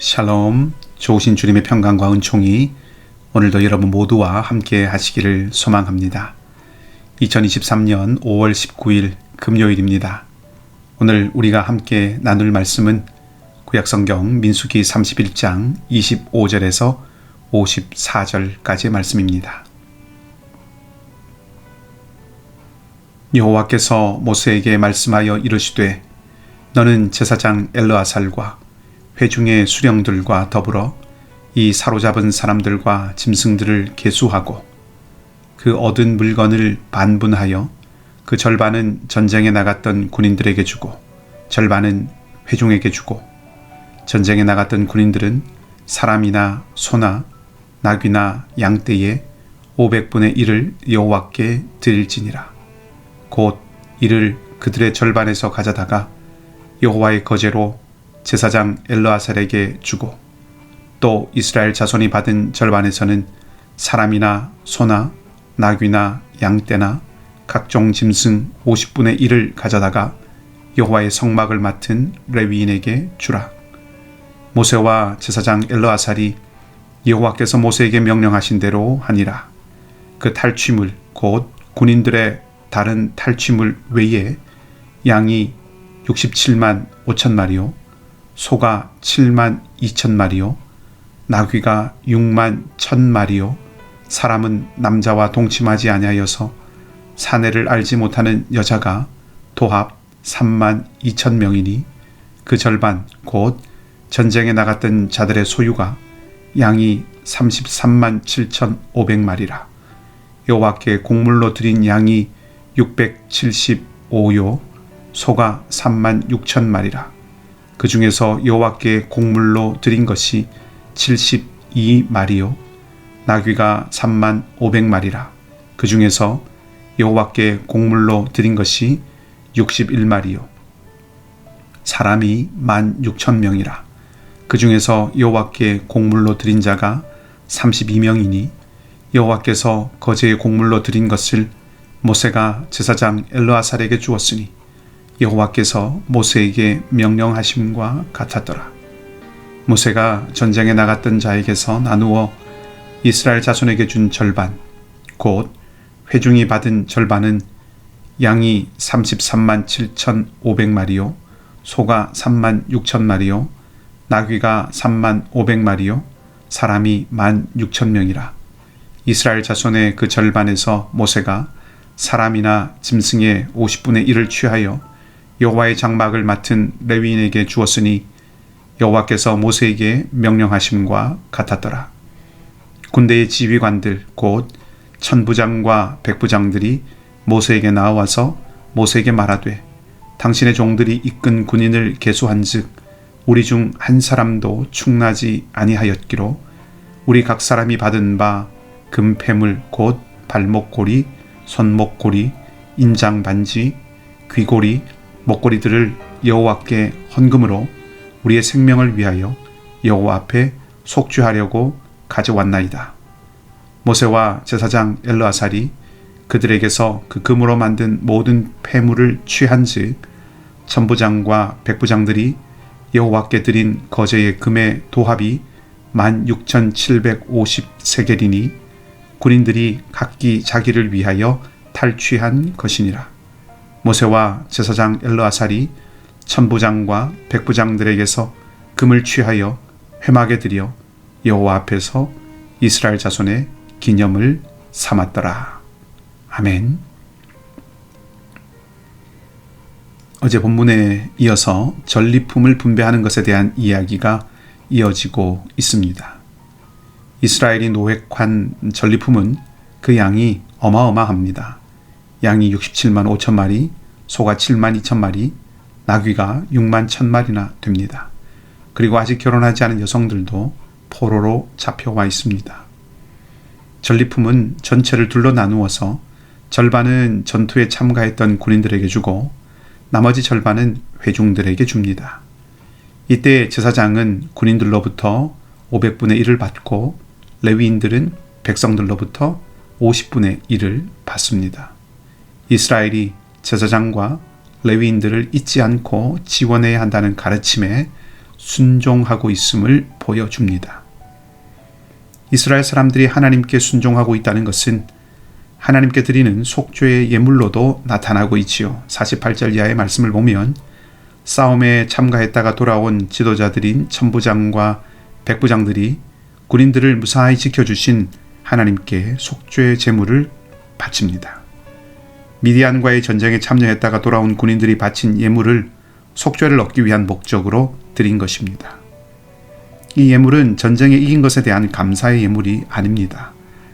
샬롬, 좋으신 주님의 평강과 은총이 오늘도 여러분 모두와 함께 하시기를 소망합니다. 2023년 5월 19일 금요일입니다. 오늘 우리가 함께 나눌 말씀은 구약성경 민수기 31장 25절에서 54절까지의 말씀입니다. 여호와께서 모세에게 말씀하여 이르시되 너는 제사장 엘르아살과 회중의 수령들과 더불어 이 사로잡은 사람들과 짐승들을 계수하고 그 얻은 물건을 반분하여 그 절반은 전쟁에 나갔던 군인들에게 주고 절반은 회중에게 주고 전쟁에 나갔던 군인들은 사람이나 소나 나귀나 양떼의 500분의 1을 여호와께 드릴지니라. 곧 이를 그들의 절반에서 가져다가 여호와의 거제로 제사장 엘르아살에게 주고 또 이스라엘 자손이 받은 절반에서는 사람이나 소나 나귀나 양떼나 각종 짐승 50분의 1을 가져다가 여호와의 성막을 맡은 레위인에게 주라. 모세와 제사장 엘르아살이 여호와께서 모세에게 명령하신 대로 하니라. 그 탈취물 곧 군인들의 다른 탈취물 외에 양이 67만 5천 마리요 소가 7만 2천 마리요 나귀가 6만 1천 마리요 사람은 남자와 동침하지 아니하여서 사내를 알지 못하는 여자가 도합 3만 2천 명이니 그 절반 곧 전쟁에 나갔던 자들의 소유가 양이 33만 7천 5백마리라. 여호와께 곡물로 드린 양이 675요 소가 3만 6천 마리라. 그 중에서 여호와께 곡물로 드린 것이 72마리요 나귀가 3만 5백마리라. 그 중에서 여호와께 곡물로 드린 것이 61마리요 사람이 16,000명이라. 그 중에서 여호와께 곡물로 드린 자가 32명이니 여호와께서 거제의 곡물로 드린 것을 모세가 제사장 엘르아살에게 주었으니 여호와께서 모세에게 명령하심과 같았더라. 모세가 전쟁에 나갔던 자에게서 나누어 이스라엘 자손에게 준 절반 곧 회중이 받은 절반은 양이 33만 7천 5백마리요 소가 3만 6천 마리요 나귀가 3만 5백마리요 사람이 1만 6천 명이라. 이스라엘 자손의 그 절반에서 모세가 사람이나 짐승의 50분의 1을 취하여 여호와의 장막을 맡은 레위인에게 주었으니 여호와께서 모세에게 명령하심과 같았더라. 군대의 지휘관들 곧 천부장과 백부장들이 모세에게 나와서 모세에게 말하되 당신의 종들이 이끈 군인을 계수한즉 우리 중 한 사람도 충나지 아니하였기로 우리 각 사람이 받은 바 금패물 곧 발목고리 손목고리 인장반지 귀고리 목걸이들을 여호와께 헌금으로 우리의 생명을 위하여 여호와 앞에 속죄하려고 가져왔나이다. 모세와 제사장 엘르아살이 그들에게서 그 금으로 만든 모든 폐물을 취한즉 천부장과 백부장들이 여호와께 드린 거제의 금의 도합이 16,750세겔이니 군인들이 각기 자기를 위하여 탈취한 것이니라. 모세와 제사장 엘르아살이 천부장과 백부장들에게서 금을 취하여 회막에 들여 여호와 앞에서 이스라엘 자손의 기념을 삼았더라. 아멘. 어제 본문에 이어서 전리품을 분배하는 것에 대한 이야기가 이어지고 있습니다. 이스라엘이 노획한 전리품은 그 양이 어마어마합니다. 양이 67만 5천 마리, 소가 7만 2천 마리, 나귀가 6만 1천 마리나 됩니다. 그리고 아직 결혼하지 않은 여성들도 포로로 잡혀와 있습니다. 전리품은 전체를 둘로 나누어서 절반은 전투에 참가했던 군인들에게 주고 나머지 절반은 회중들에게 줍니다. 이때 제사장은 군인들로부터 500분의 1을 받고 레위인들은 백성들로부터 50분의 1을 받습니다. 이스라엘이 제사장과 레위인들을 잊지 않고 지원해야 한다는 가르침에 순종하고 있음을 보여줍니다. 이스라엘 사람들이 하나님께 순종하고 있다는 것은 하나님께 드리는 속죄의 예물로도 나타나고 있지요. 48절 이하의 말씀을 보면 싸움에 참가했다가 돌아온 지도자들인 천부장과 백부장들이 군인들을 무사히 지켜주신 하나님께 속죄의 제물을 바칩니다. 미디안과의 전쟁에 참여했다가 돌아온 군인들이 바친 예물을 속죄를 얻기 위한 목적으로 드린 것입니다. 이 예물은 전쟁에 이긴 것에 대한 감사의 예물이 아닙니다.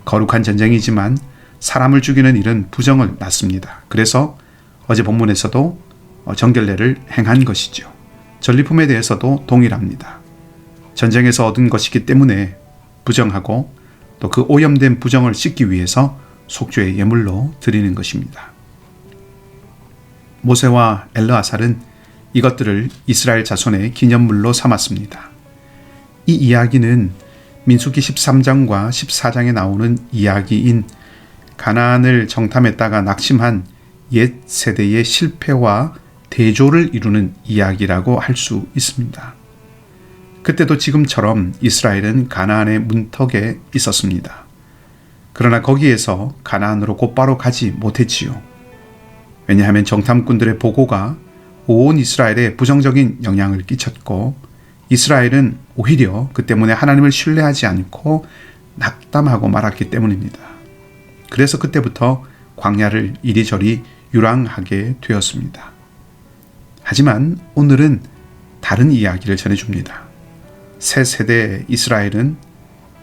거룩한 전쟁이지만 사람을 죽이는 일은 부정을 낳습니다. 그래서 어제 본문에서도 정결례를 행한 것이죠. 전리품에 대해서도 동일합니다. 전쟁에서 얻은 것이기 때문에 부정하고 또 그 오염된 부정을 씻기 위해서 속죄의 예물로 드리는 것입니다. 모세와 엘르아살은 이것들을 이스라엘 자손의 기념물로 삼았습니다. 이 이야기는 민수기 13장과 14장에 나오는 이야기인 가나안을 정탐했다가 낙심한 옛 세대의 실패와 대조를 이루는 이야기라고 할 수 있습니다. 그때도 지금처럼 이스라엘은 가나안의 문턱에 있었습니다. 그러나 거기에서 가나안으로 곧바로 가지 못했지요. 왜냐하면 정탐꾼들의 보고가 온 이스라엘에 부정적인 영향을 끼쳤고 이스라엘은 오히려 그 때문에 하나님을 신뢰하지 않고 낙담하고 말았기 때문입니다. 그래서 그때부터 광야를 이리저리 유랑하게 되었습니다. 하지만 오늘은 다른 이야기를 전해줍니다. 새 세대 이스라엘은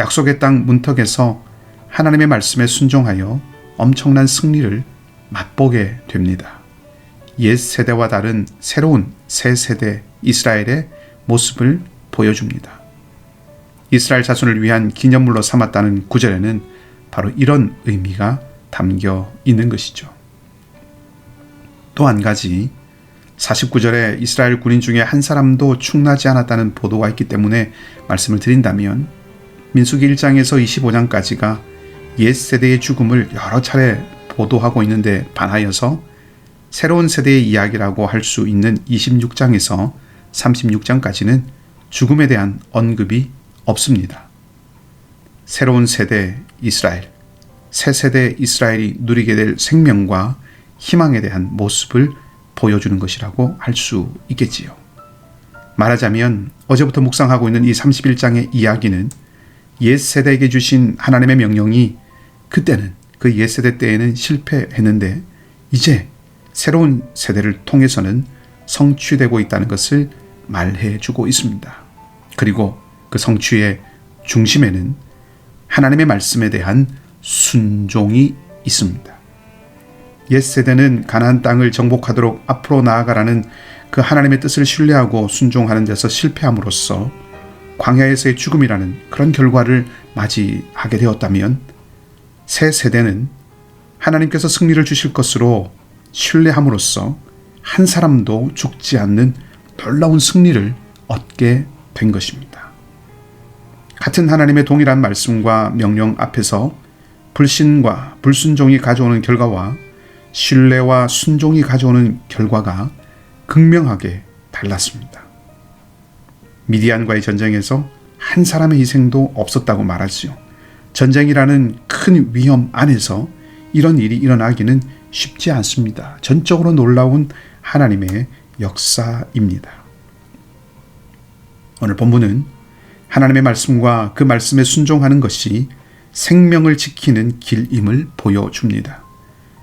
약속의 땅 문턱에서 하나님의 말씀에 순종하여 엄청난 승리를 맛보게 됩니다. 옛 세대와 다른 새로운 새 세대 이스라엘의 모습을 보여줍니다. 이스라엘 자손을 위한 기념물로 삼았다는 구절에는 바로 이런 의미가 담겨 있는 것이죠. 또 한 가지 49절에 이스라엘 군인 중에 한 사람도 충나지 않았다는 보도가 있기 때문에 말씀을 드린다면 민수기 1장에서 25장까지가 옛 세대의 죽음을 여러 차례 보도하고 있는데 반하여서 새로운 세대의 이야기라고 할 수 있는 26장에서 36장까지는 죽음에 대한 언급이 없습니다. 새로운 세대 이스라엘, 새 세대 이스라엘이 누리게 될 생명과 희망에 대한 모습을 보여주는 것이라고 할 수 있겠지요. 말하자면 어제부터 묵상하고 있는 이 31장의 이야기는 옛 세대에게 주신 하나님의 명령이 그때는 그 옛 세대 때에는 실패했는데 이제 새로운 세대를 통해서는 성취되고 있다는 것을 말해주고 있습니다. 그리고 그 성취의 중심에는 하나님의 말씀에 대한 순종이 있습니다. 옛 세대는 가나안 땅을 정복하도록 앞으로 나아가라는 그 하나님의 뜻을 신뢰하고 순종하는 데서 실패함으로써 광야에서의 죽음이라는 그런 결과를 맞이하게 되었다면 새 세대는 하나님께서 승리를 주실 것으로 신뢰함으로써 한 사람도 죽지 않는 놀라운 승리를 얻게 된 것입니다. 같은 하나님의 동일한 말씀과 명령 앞에서 불신과 불순종이 가져오는 결과와 신뢰와 순종이 가져오는 결과가 극명하게 달랐습니다. 미디안과의 전쟁에서 한 사람의 희생도 없었다고 말하지요. 전쟁이라는 큰 위험 안에서 이런 일이 일어나기는 쉽지 않습니다. 전적으로 놀라운 하나님의 역사입니다. 오늘 본문은 하나님의 말씀과 그 말씀에 순종하는 것이 생명을 지키는 길임을 보여줍니다.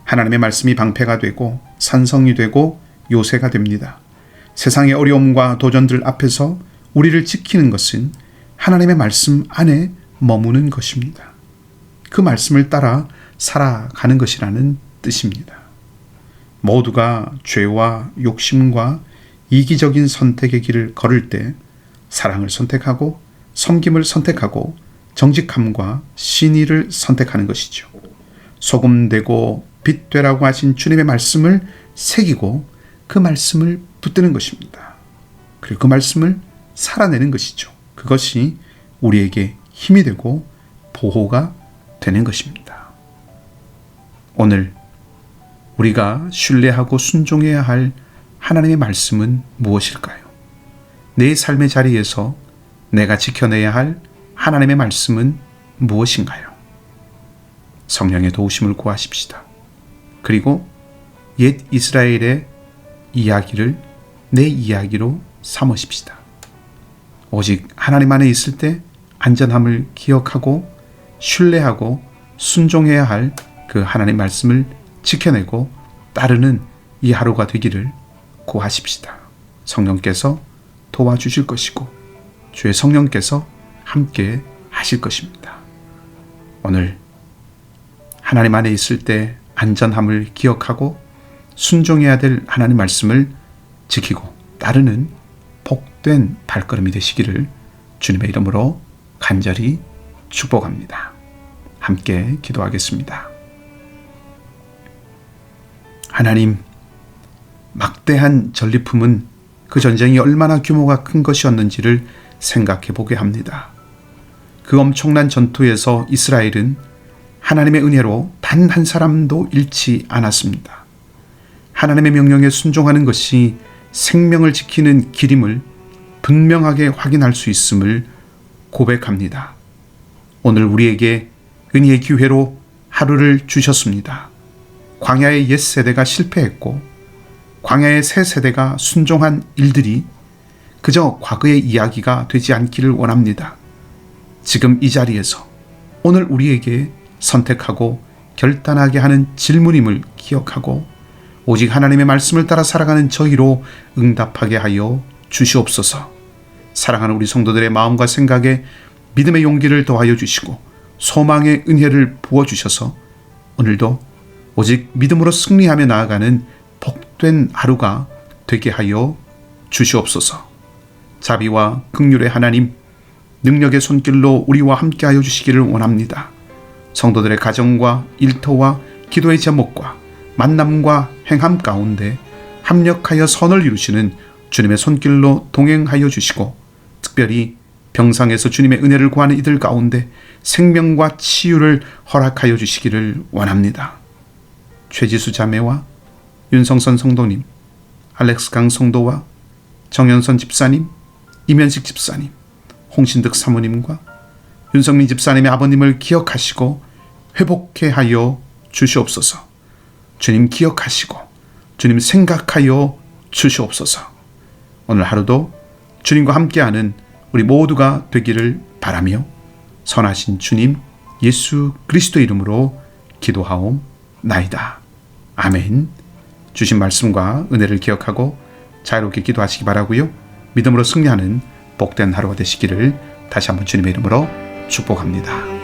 하나님의 말씀이 방패가 되고 산성이 되고 요새가 됩니다. 세상의 어려움과 도전들 앞에서 우리를 지키는 것은 하나님의 말씀 안에 머무는 것입니다. 그 말씀을 따라 살아가는 것이라는 뜻입니다. 모두가 죄와 욕심과 이기적인 선택의 길을 걸을 때 사랑을 선택하고 섬김을 선택하고 정직함과 신의를 선택하는 것이죠. 소금 되고 빛 되라고 하신 주님의 말씀을 새기고 그 말씀을 붙드는 것입니다. 그리고 그 말씀을 살아내는 것이죠. 그것이 우리에게 힘이 되고 보호가 되는 것입니다. 오늘 우리가 신뢰하고 순종해야 할 하나님의 말씀은 무엇일까요? 내 삶의 자리에서 내가 지켜내야 할 하나님의 말씀은 무엇인가요? 성령의 도우심을 구하십시다. 그리고 옛 이스라엘의 이야기를 내 이야기로 삼으십시다. 오직 하나님 안에 있을 때 안전함을 기억하고 신뢰하고 순종해야 할 그 하나님 말씀을 지켜내고 따르는 이 하루가 되기를 구하십시다. 성령께서 도와주실 것이고 주의 성령께서 함께 하실 것입니다. 오늘 하나님 안에 있을 때 안전함을 기억하고 순종해야 될 하나님 말씀을 지키고 따르는 복된 발걸음이 되시기를 주님의 이름으로 간절히 축복합니다. 함께 기도하겠습니다. 하나님, 막대한 전리품은 그 전쟁이 얼마나 규모가 큰 것이었는지를 생각해 보게 합니다. 그 엄청난 전투에서 이스라엘은 하나님의 은혜로 단 한 사람도 잃지 않았습니다. 하나님의 명령에 순종하는 것이 생명을 지키는 길임을 분명하게 확인할 수 있음을 고백합니다. 오늘 우리에게 은혜의 기회로 하루를 주셨습니다. 광야의 옛 세대가 실패했고 광야의 새 세대가 순종한 일들이 그저 과거의 이야기가 되지 않기를 원합니다. 지금 이 자리에서 오늘 우리에게 선택하고 결단하게 하는 질문임을 기억하고 오직 하나님의 말씀을 따라 살아가는 저희로 응답하게 하여 주시옵소서. 사랑하는 우리 성도들의 마음과 생각에 믿음의 용기를 더하여 주시고 소망의 은혜를 부어주셔서 오늘도 오직 믿음으로 승리하며 나아가는 복된 하루가 되게 하여 주시옵소서. 자비와 긍휼의 하나님, 능력의 손길로 우리와 함께하여 주시기를 원합니다. 성도들의 가정과 일터와 기도의 제목과 만남과 행함 가운데 합력하여 선을 이루시는 주님의 손길로 동행하여 주시고 특별히 병상에서 주님의 은혜를 구하는 이들 가운데 생명과 치유를 허락하여 주시기를 원합니다. 최지수 자매와 윤성선 성도님, 알렉스 강 성도와 정연선 집사님, 이면식 집사님, 홍신득 사모님과 윤성민 집사님의 아버님을 기억하시고 회복해 하여 주시옵소서. 주님 기억하시고 주님 생각하여 주시옵소서. 오늘 하루도 주님과 함께하는 우리 모두가 되기를 바라며 선하신 주님 예수 그리스도 이름으로 기도하옵나이다. 아멘. 주신 말씀과 은혜를 기억하고 자유롭게 기도하시기 바라고요. 믿음으로 승리하는 복된 하루가 되시기를 다시 한번 주님의 이름으로 축복합니다.